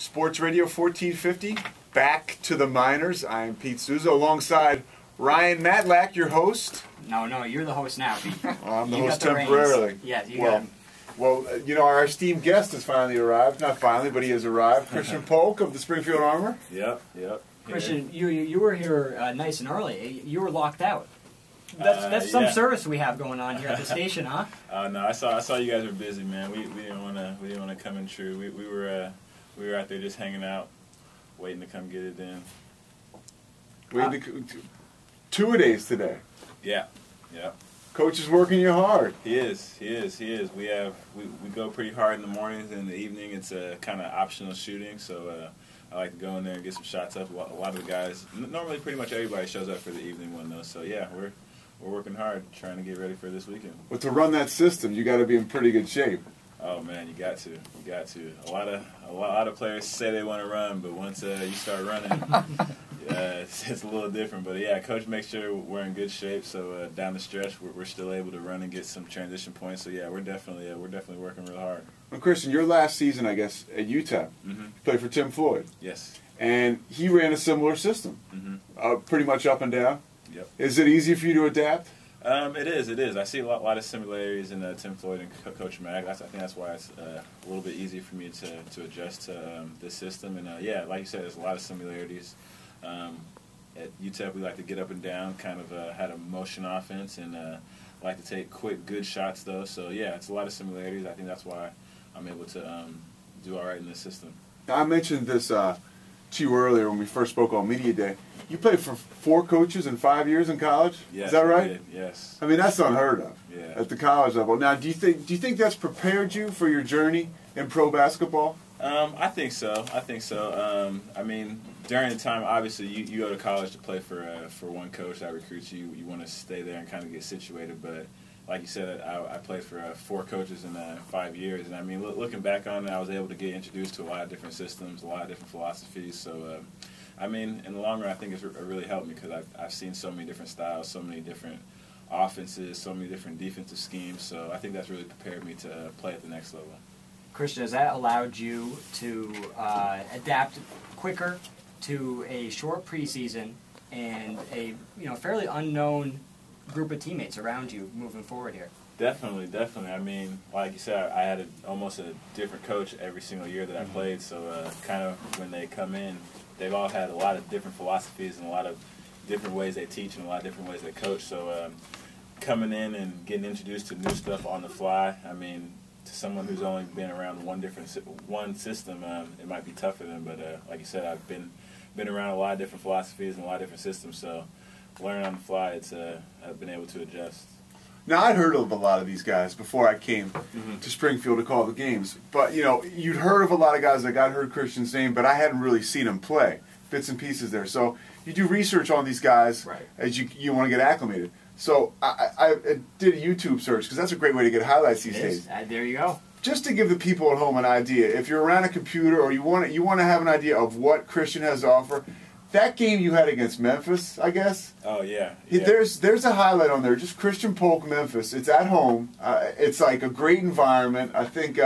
Sports Radio 1450, back to the minors. I'm Pete Sousa alongside Ryan Matlack, your host. No, you're the host now, Pete. I'm the host temporarily. Yeah, you got him. Well, you know, our esteemed guest has finally arrived. Not finally, but he has arrived. Christian Polk of the Springfield Armor. Yep. Christian, you were here nice and early. You were locked out. That's some service we have going on here at the station, huh? No, I saw you guys were busy, man. We didn't want to come intrude. We were out there just hanging out, waiting to come get it in. Two-a-days today. Yeah. Coach is working you hard. He is. We go pretty hard in the mornings and in the evening. It's a kind of optional shooting, so I like to go in there and get some shots up. A lot of the guys, normally pretty much everybody shows up for the evening one though. So yeah, we're working hard, trying to get ready for this weekend. But to run that system, you got to be in pretty good shape. Oh man, you got to. A lot of players say they want to run, but once you start running, it's a little different. But yeah, coach makes sure we're in good shape. So down the stretch, we're still able to run and get some transition points. So yeah, we're definitely working real hard. Well, Christian, your last season, I guess, at UTEP, you played for Tim Floyd. Yes. And he ran a similar system, pretty much up and down. Yep. Is it easy for you to adapt? It is. I see a lot of similarities in Tim Floyd and Coach Mag. I think that's why it's a little bit easier for me to adjust to this system. And yeah, like you said, there's a lot of similarities. At UTEP, we like to get up and down, kind of had a motion offense, and like to take quick, good shots though. So yeah, it's a lot of similarities. I think that's why I'm able to do all right in this system. I mentioned this to you earlier when we first spoke on Media Day. You played for 4 coaches in 5 years in college. Yes, is that right? I did, yes. I mean, that's unheard of. Yeah. At the college level. Now, do you think that's prepared you for your journey in pro basketball? I think so. I mean, during the time, obviously, you go to college to play for one coach that recruits you. You want to stay there and kind of get situated. But like you said, I played for 4 coaches in 5 years. And I mean, looking back on it, I was able to get introduced to a lot of different systems, a lot of different philosophies. So, I mean, in the long run, I think it's really helped me because I've seen so many different styles, so many different offenses, so many different defensive schemes. So I think that's really prepared me to play at the next level. Christian, has that allowed you to adapt quicker to a short preseason and a fairly unknown group of teammates around you moving forward here? Definitely. I mean, like you said, I had almost a different coach every single year that I played. So kind of when they come in, they've all had a lot of different philosophies and a lot of different ways they teach and a lot of different ways they coach. So coming in and getting introduced to new stuff on the fly, I mean, to someone who's only been around one system, it might be tough for them. But like you said, I've been around a lot of different philosophies and a lot of different systems. So learning on the fly, I've been able to adjust. Now, I'd heard of a lot of these guys before I came to Springfield to call the games. But, you'd heard of a lot of guys. Like, I'd heard Christian's name, but I hadn't really seen them play. Bits and pieces there. So you do research on these guys as you want to get acclimated. So I did a YouTube search because that's a great way to get highlights these days. There you go. Just to give the people at home an idea, if you're around a computer or you want to have an idea of what Christian has to offer, that game you had against Memphis, I guess. Oh yeah. There's a highlight on there. Just Christian Polk, Memphis. It's at home. It's like a great environment. I think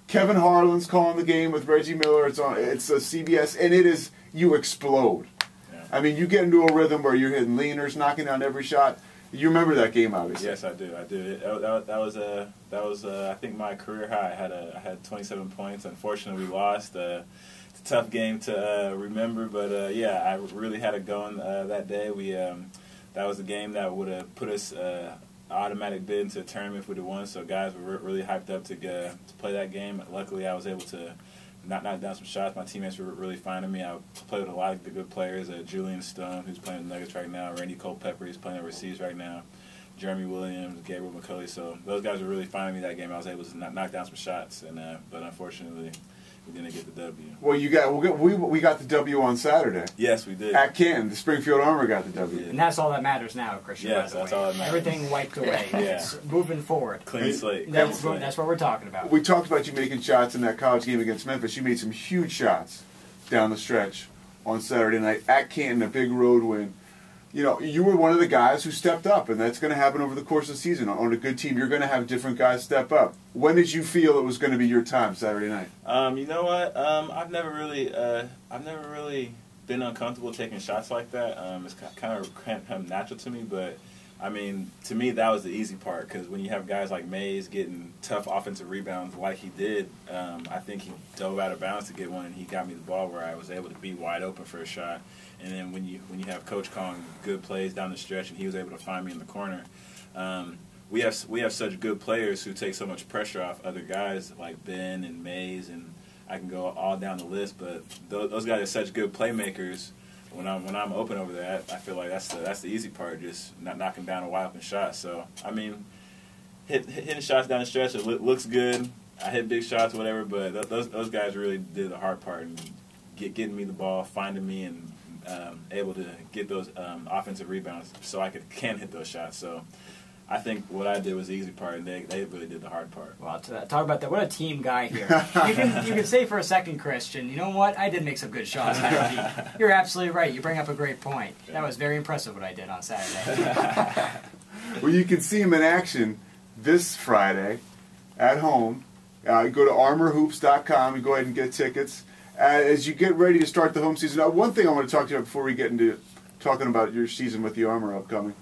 Kevin Harlan's calling the game with Reggie Miller. It's a CBS, and it is you explode. Yeah. I mean, you get into a rhythm where you're hitting leaners, knocking down every shot. You remember that game, obviously. Yes, I do. That was I think my career high. I had 27 points. Unfortunately, we lost. It's a tough game to remember, but yeah, I really had it going that day. That was the game that would have put us automatic bid into a tournament if we'd have won. So guys were really hyped up to play that game. Luckily, I was able to knock down some shots. My teammates were really finding me. I played with a lot of the good players. Julian Stone, who's playing with the Nuggets right now. Randy Culpepper, who's playing overseas right now. Jeremy Williams, Gabriel McCulley. So those guys were really finding me that game. I was able to knock down some shots, but unfortunately, we didn't get the W. Well, we got the W on Saturday. Yes, we did. At Canton, the Springfield Armor got the W. And that's all that matters now, Christian. Yes, that's all that matters. Everything wiped away. It's moving forward. Clean slate. That's what we're talking about. We talked about you making shots in that college game against Memphis. You made some huge shots down the stretch on Saturday night at Canton, a big road win. you know, you were one of the guys who stepped up, and that's going to happen over the course of the season. On a good team, you're going to have different guys step up. When did you feel it was going to be your time Saturday night? You know what? I've never really been uncomfortable taking shots like that. It's kind of natural to me, but I mean, to me, that was the easy part, because when you have guys like Mays getting tough offensive rebounds like he did, I think he dove out of bounds to get one, and he got me the ball where I was able to be wide open for a shot. And then when you have Coach calling good plays down the stretch, and he was able to find me in the corner, we have such good players who take so much pressure off other guys like Ben and Mays, and I can go all down the list. But those guys are such good playmakers. When I'm open over there, I feel like that's the easy part, just not knocking down a wide open shot. So I mean, hitting shots down the stretch, it looks good. I hit big shots, whatever. But those guys really did the hard part, and getting me the ball, finding me, and able to get those offensive rebounds so I can hit those shots. So I think what I did was the easy part, and they really did the hard part. Well, talk about that. What a team guy here. You can say for a second, Christian, you know what? I did make some good shots. You're absolutely right. You bring up a great point. That was very impressive what I did on Saturday. Well, you can see him in action this Friday at home. You go to armorhoops.com. You go ahead and get tickets. As you get ready to start the home season, one thing I want to talk to you about before we get into talking about your season with the Armor upcoming.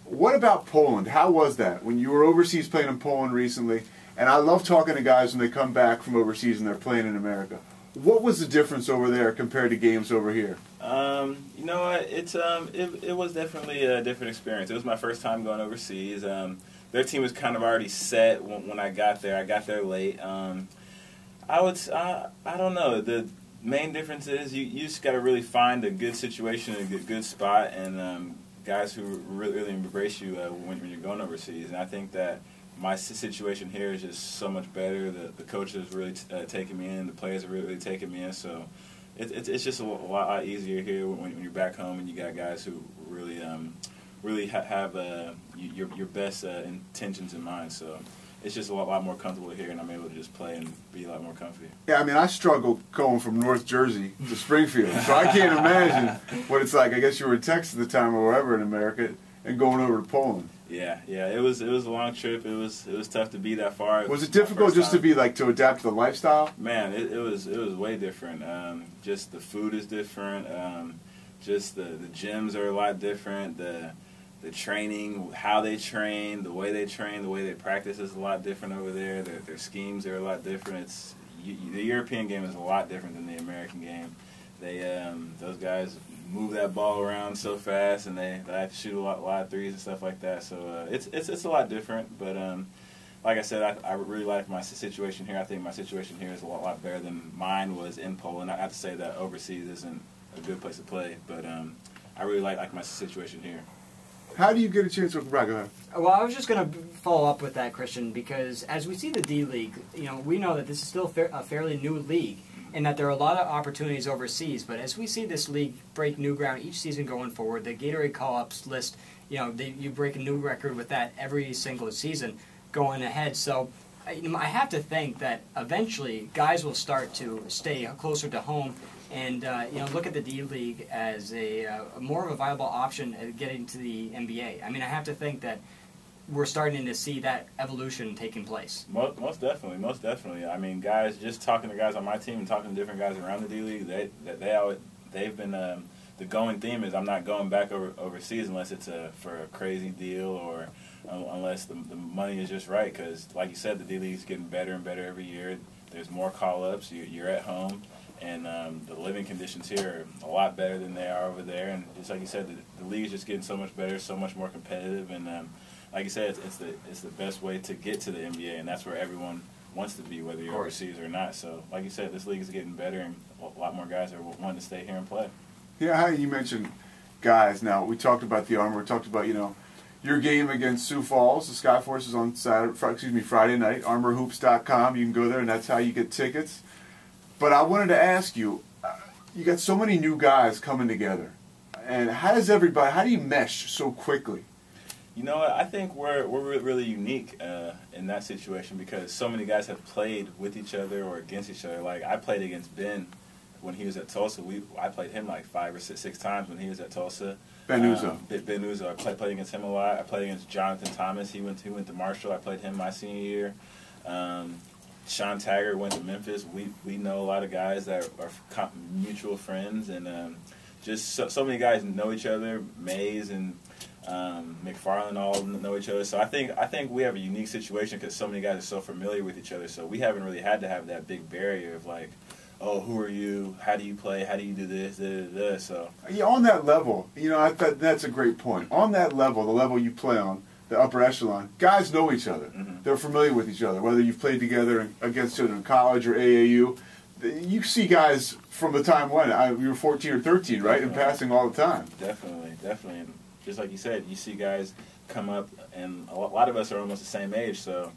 What about Poland? How was that when you were overseas playing in Poland recently? And I love talking to guys when they come back from overseas and they're playing in America. What was the difference over there compared to games over here? You know what? It was definitely a different experience. It was my first time going overseas. Their team was kind of already set when I got there. I got there late. I don't know. The main difference is you just got to really find a good situation, a good spot, and guys who really embrace you when you're going overseas. And I think that my situation here is just so much better. The coaches really taking me in. The players are really taking me in. So it's just a lot easier here when you're back home and you got guys who really have your best intentions in mind. So it's just a lot more comfortable here, and I'm able to just play and be a lot more comfy. Yeah, I mean, I struggled going from North Jersey to Springfield, so I can't imagine what it's like. I guess you were in Texas at the time or wherever in America, and going over to Poland. Yeah, it was a long trip. It was tough to be that far. Was it difficult just to adapt to the lifestyle? Man, it was way different. Just the food is different. Just the gyms are a lot different. The training, how they train, the way they practice is a lot different over there. Their schemes are a lot different. The European game is a lot different than the American game. Those guys move that ball around so fast, and they have to shoot a lot of threes and stuff like that. So it's a lot different. But like I said, I really like my situation here. I think my situation here is a lot better than mine was in Poland. I have to say that overseas isn't a good place to play, but I really like my situation here. How do you get a chance to brag? Go ahead. Well, I was just going to follow up with that, Christian, because as we see the D-League, we know that this is still a fairly new league, and that there are a lot of opportunities overseas. But as we see this league break new ground each season going forward, the Gatorade call-ups list, you break a new record with that every single season going ahead. So I have to think that eventually guys will start to stay closer to home and look at the D-League as a more of a viable option at getting to the NBA. I mean, I have to think that we're starting to see that evolution taking place. Most definitely. I mean, guys, just talking to guys on my team and talking to different guys around the D-League, they've been the going theme is I'm not going back overseas unless it's for a crazy deal or unless the money is just right. Because, like you said, the D-League is getting better and better every year. There's more call-ups. You're at home. And the living conditions here are a lot better than they are over there. And just like you said, the league is just getting so much better, so much more competitive. And like you said, it's the best way to get to the NBA, and that's where everyone wants to be, whether you're overseas or not. So like you said, this league is getting better, and a lot more guys are wanting to stay here and play. Yeah, you mentioned guys. Now, we talked about the Armor. We talked about, your game against Sioux Falls. The Skyforce is on Friday night, armorhoops.com. You can go there, and that's how you get tickets. But I wanted to ask you, you got so many new guys coming together, and how do you mesh so quickly? You know what? I think we're really unique in that situation because so many guys have played with each other or against each other. Like, I played against Ben when he was at Tulsa. I played him like 5 or 6 times when he was at Tulsa. Ben Uzo. Ben Uzo. I played against him a lot. I played against Jonathan Thomas. He went to Marshall. I played him my senior year. Sean Taggart went to Memphis. We know a lot of guys that are mutual friends, and just so many guys know each other. Mays and McFarland all know each other. So I think we have a unique situation because so many guys are so familiar with each other. So we haven't really had to have that big barrier of like, oh, who are you? How do you play? How do you do this? So yeah, on that level, I thought that's a great point. On that level, the level you play on, the upper echelon, guys know each other. Mm-hmm. They're familiar with each other. Whether you've played together against each other in college or AAU, you see guys from the time when we were 14 or 13, right, and passing all the time. Definitely. And just like you said, you see guys come up, and a lot of us are almost the same age, so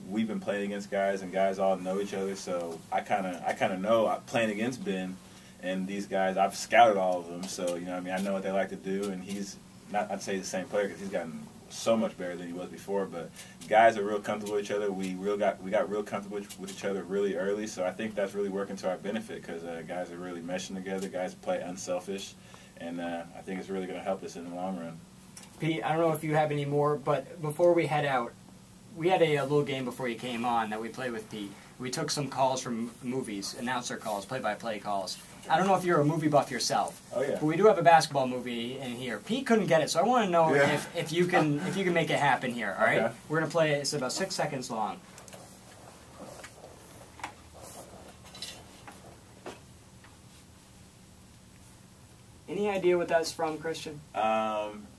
we've been playing against guys, and guys all know each other. So I kind of know playing against Ben and these guys. I've scouted all of them, so I know what they like to do. And he's not, I'd say, the same player because he's gotten so much better than he was before. But guys are real comfortable with each other. We got real comfortable with each other really early. So I think that's really working to our benefit because guys are really meshing together. Guys play unselfish, and I think it's really going to help us in the long run. Pete, I don't know if you have any more, but before we head out, we had a little game before you came on that we played with Pete. We took some calls from movies, announcer calls, play-by-play calls. I don't know if you're a movie buff yourself. Oh yeah. But we do have a basketball movie in here. Pete couldn't get it, so I want to know Yeah. if you can make it happen here. All right. Okay. We're gonna play it. It's about 6 seconds long. Any idea what that's from, Christian?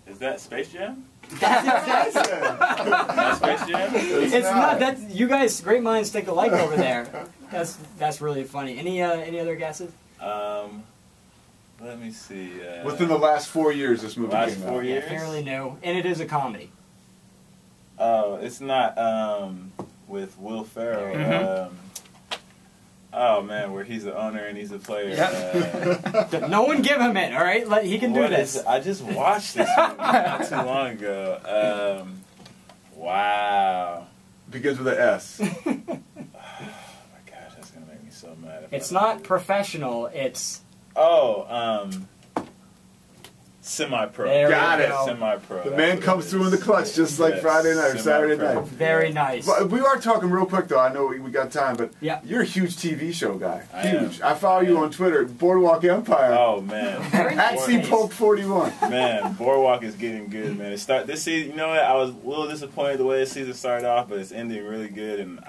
Is that Space Jam? That's Space Jam? It's not. That's you guys. Great minds think alike over there. That's really funny. Any other guesses? Let me see. Within the last 4 years, this movie Last came 4 out. years? Yeah, fairly new, and it is a comedy. Oh, it's not with Will Ferrell. Oh man, where he's the owner and he's the player. Yep. No one give him it. All right, he can do this. I just watched this movie not too long ago. Wow. Begins with an S. Oh my gosh, that's gonna make me so mad. It's not professional. It's semi-pro. There Got we it. go. Semi-pro. The that's man what comes it through is. in the clutch, just like Yes, Friday night or Saturday semi-pro. night. very nice. But we are talking real quick, though. I know we got time, but Yeah. you're a huge TV show guy. I Huge. am. I follow you on Twitter, Boardwalk Empire. Oh man. Very At nice. C Polk 41. Man, Boardwalk is getting good, man. This season, you know what? I was a little disappointed the way the season started off, but it's ending really good. And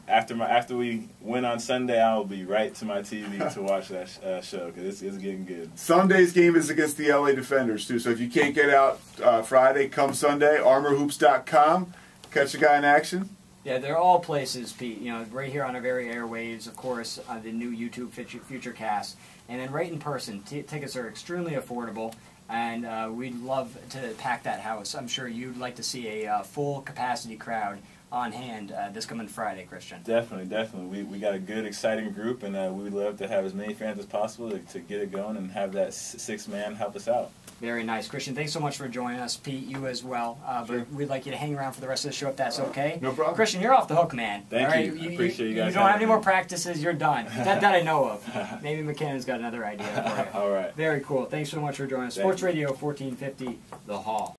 after we win on Sunday, I will be right to my TV to watch that show because it's getting good. Sunday's game is against the LA Defenders, too. So if you can't get out Friday, come Sunday, armorhoops.com. Catch a guy in action. Yeah, they're all places, Pete. Right here on our very airwaves, of course, the new YouTube Future Cast. And then right in person, tickets are extremely affordable, and we'd love to pack that house. I'm sure you'd like to see a full capacity crowd on hand this coming Friday, Christian. Definitely. We got a good, exciting group, and we would love to have as many fans as possible to get it going and have that sixth man help us out. Very nice. Christian, thanks so much for joining us. Pete, you as well. Sure. But we'd like you to hang around for the rest of the show if that's okay. No problem. Christian, you're off the hook, man. Thank all right? you. I appreciate you guys You don't have having any more me. practices. You're done. that I know of. Maybe McKinnon's got another idea for you. All right. Very cool. Thanks so much for joining us. Thank Sports you. Radio 1450, The Hall.